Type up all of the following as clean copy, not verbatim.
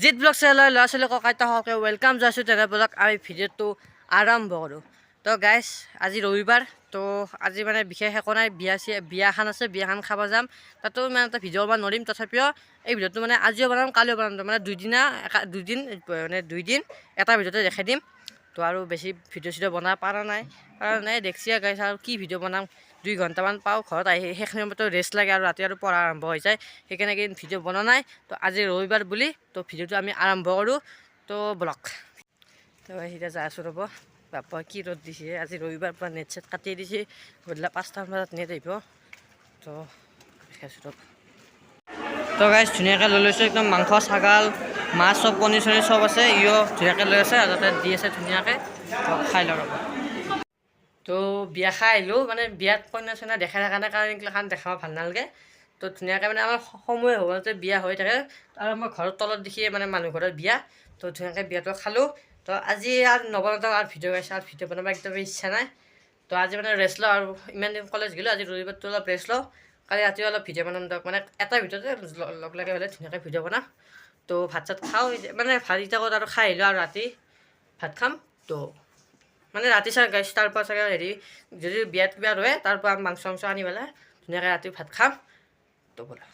জিত ব্লগ চেনেলৰ ল'ৰা ছোৱালী ককাইতা সকলকে ৱেলকাম জনাইছোঁ। তেনে ব্লগ আমি ভিডিঅ'টো আৰম্ভ কৰোঁ। তো গাইজ আজি ৰবিবাৰ, তো আজি মানে বিশেষ একো নাই, বিয়া এখন আছে, বিয়াখন খাব যাম। তাতো মানে এটা ভিডিঅ' বনাব নোৱাৰিম, তথাপিও এই ভিডিঅ'টো মানে আজিও বনাম কালিও বনাম, মানে দুদিন এটা ভিডিঅ'তে দেখাই দিম। তো আৰু বেছি ভিডিঅ' চিডিঅ' বনাব পৰা নাই দেখছি গাইছ। আৰু কি ভিডিঅ' বনাম, 2 ঘণ্টামান পাওঁ ঘৰত আহি, সেইখিনি সময়তো ৰেষ্ট লাগে আৰু ৰাতি আৰু পঢ়া আৰম্ভ হৈ যায়, সেইকাৰণে কিন্তু ভিডিঅ' বনোৱা নাই। তো আজি ৰবিবাৰ বুলি তো ভিডিঅ'টো আমি আৰম্ভ কৰোঁ। তো ব্লগ তো এতিয়া যাই আছোঁ ৰ'ব। বাপা কি ৰ'দ দিছে আজি, ৰবিবাৰ পৰা নেট চেট কাটি দিছে, গধূলি 5টামান বজাত নেট আহিব। তো দেখাইছোঁ ৰ'ব। তো গাইছ ধুনীয়াকৈ লৈ লৈছোঁ, একদম মাংস ছাগাল মাছ চব পনীৰ চনীৰ চব আছে, ইও ধুনীয়াকৈ লৈ আছে আৰু তাতে দি আছে ধুনীয়াকৈ। তো খাই লওঁ ৰ'ব। তো বিয়া খাই আহিলোঁ, মানে বিয়াত কইনা চইনা দেখাই থকা নাই কাৰণ এইগিলাখান দেখাব ভাল নালাগে। তো ধুনীয়াকৈ মানে আমাৰ সময় হ'বতে বিয়া হৈ থাকে, আৰু আমাৰ ঘৰৰ তলত দেখিয়ে মানে মানুহ ঘৰৰ বিয়া। তো ধুনীয়াকৈ বিয়াটো খালোঁ। তো আজি আৰু নবনাওঁ আৰু ভিডিঅ' গাইছে, আৰু ভিডিঅ' বনাব একদম ইচ্ছা নাই। তো আজি মানে ৰেষ্ট লওঁ, আৰু ইমান দিন কলেজ গ'লোঁ, আজি ৰবিবাৰটো অলপ ৰেষ্ট লওঁ। কালি ৰাতিও অলপ ভিডিঅ' বনাম দিয়ক, মানে এটা ভিডিঅ'তে লগ লাগে হ'লে ধুনীয়াকৈ ভিডিঅ' বনাম। তো ভাত চাত খাওঁ, মানে ভাত এতিয়া ক'ত আৰু খাই আহিলোঁ, আৰু ৰাতি ভাত খাম। তো মানে ৰাতি চাগে গাইছ তাৰপৰা চাগে হেৰি, যদি বিয়াত কিবা ৰয় তাৰপৰা মাংস চাংস আনি পেলাই ধুনীয়াকৈ ৰাতি ভাত খাম। তো ব'লক।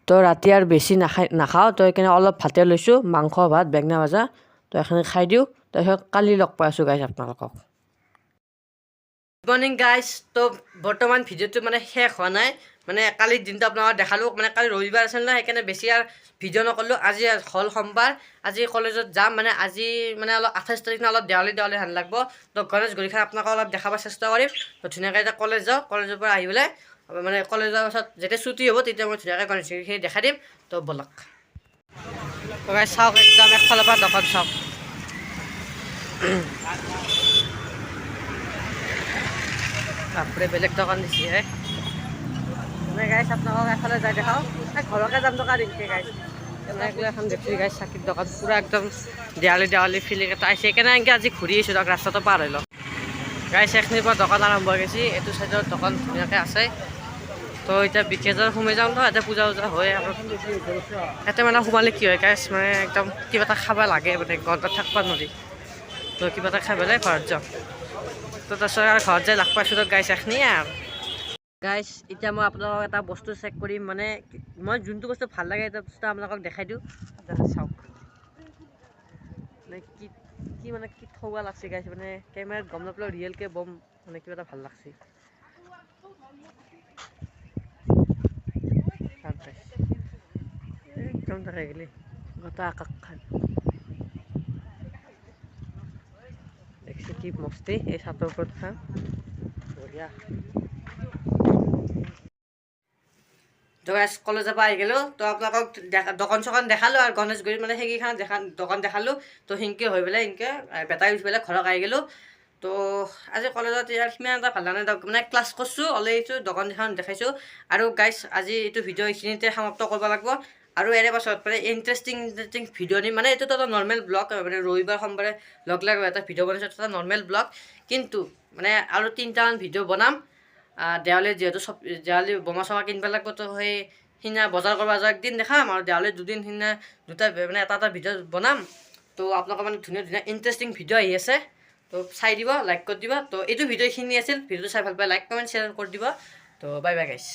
তো ৰাতি আৰু বেছি নাখাওঁ, তো সেইকাৰণে অলপ ভাতে লৈছোঁ, মাংস ভাত বেঙেনা ভাজা। তো এইখিনি খাই দিওঁ, তাৰপিছত কালি লগ পাই আছোঁ গাইছ আপোনালোকক। Good morning guys. তো বৰ্তমান ভিডিঅ'টো মানে শেষ হোৱা নাই, মানে কালিৰ দিনটো আপোনালোকক দেখালোঁ, মানে কালি ৰবিবাৰ আছিল ন, সেইকাৰণে বেছি আৰু ভিডিঅ' নকৰিলোঁ। আজি হ'ল সোমবাৰ, আজি কলেজত যাম, মানে আজি মানে অলপ 28 তাৰিখ অলপ দেৱালী হেন লাগব। তো গণেশগুৰিখন আপোনালোকক অলপ দেখাব চেষ্টা কৰিম। তো ধুনীয়াকৈ এতিয়া কলেজ যাওঁ, কলেজৰ পৰা আহি পেলাই মানে কলেজৰ পাছত যেতিয়া ছুটি হ'ব তেতিয়া মই ধুনীয়াকৈ গণেশগুৰিখিনি দেখাই দিম। তো ব'লক। তো গাইজ চাওক, একদম একফালৰ পৰা দোকান চাওক। বাপৰে বেলেগ দোকান দিছে হে। মানে গাইছ আপোনালোকক এফালে যাই দেখাওঁ, ঘৰকে যাম দোকান দিছে গাইছ। এনেকৈ এখন দেখছি গাইছ চাকিৰ দোকান, পূৰা একদম দেৱালী ফিলিং এটা আহিছে, সেইকাৰণে এনেকৈ আজি ঘূৰি আহিছোঁ দিয়ক, ৰাস্তাটো পাৰ হৈ লওঁ। গাইছ এইখিনিৰ পৰা দোকান আৰম্ভ হৈ গৈছে, এইটো চাইডৰ দোকান ধুনীয়াকৈ আছে। তো এতিয়া বিকেজত সোমাই যাওঁ, তো ইয়াতে পূজা হয় আৰু ইয়াতে মানে সোমালে কি হয় গাইছ, মানে একদম কিবা এটা খাব লাগে, মানে ঘৰত থাকিব নোৱাৰি। তো কিবা এটা খাই পেলাই ঘৰত যাওঁ। তো তাৰপিছত আৰু ঘৰত যাই লগ পাইছোঁ দিয়ক গাইছ এইখিনিয়ে আৰু। গাইছ এতিয়া মই আপোনালোকক এটা বস্তু চেক কৰিম, মানে মই যোনটো বস্তু ভাল লাগে এটা বস্তু আপোনালোকক দেখাই দিওঁ। চাওক মানে কি থৌৱা লাগছে গাইছ, মানে কেমেৰাত গম নাপালেও ৰিয়েলকৈ বম, মানে কিবা এটা ভাল লাগছে। একদম দেখাই গেলি গোটা আকাশখন দেখছি কি মস্তি, এই ছাতৰ ওপৰত খাম বঢ়িয়া। তো গাইছ কলেজৰ পৰা আহি গ'লোঁ, তো আপোনালোকক দোকান চোকান দেখালোঁ, আৰু গণেশগুৰিত মানে সেইকেইখন দোকান দেখালোঁ। তো সেনেকৈ হৈ পেলাই এনেকৈ বেটাৰী উঠি পেলাই ঘৰত আহি গ'লোঁ। তো আজি কলেজত ইয়াৰ সিমান এটা ভাল লগা নাই, মানে ক্লাছ কৰিছোঁ, ওলাই আহিছোঁ, দোকান এখন দেখাইছোঁ। আৰু গাইছ আজি এইটো ভিডিঅ' এইখিনিতে সমাপ্ত কৰিব লাগিব, আৰু ইয়াৰ পাছত মানে ইণ্টাৰেষ্টিং ভিডিঅ' দিম। মানে এইটোতো এটা নৰ্মেল ব্লগ, মানে ৰবিবাৰ সোমবাৰে লগ লাগে এটা ভিডিঅ' বনাইছোঁ, এটা নৰ্মেল ব্লগ। কিন্তু মানে আৰু 3টামান ভিডিঅ' বনাম, দেৱালী যিহেতু দেৱালী বোমা চমা কিনিব লাগিব। তো সেই সিদিনা বজাৰ কৰিব যাওঁ একদিন দেখাম, আৰু দেৱালী দুদিন সিদিনা মানে এটা ভিডিঅ' বনাম। তো আপোনালোকৰ মানে ধুনীয়া ইণ্টাৰেষ্টিং ভিডিঅ' আহি আছে, তো চাই দিব, লাইক কৰি দিব। তো এইটো ভিডিঅ' এইখিনি আছিল, ভিডিঅ'টো চাই ভাল পাই লাইক কমেণ্ট শ্বেয়াৰ কৰি দিব। তো বাই বাই গাইছ।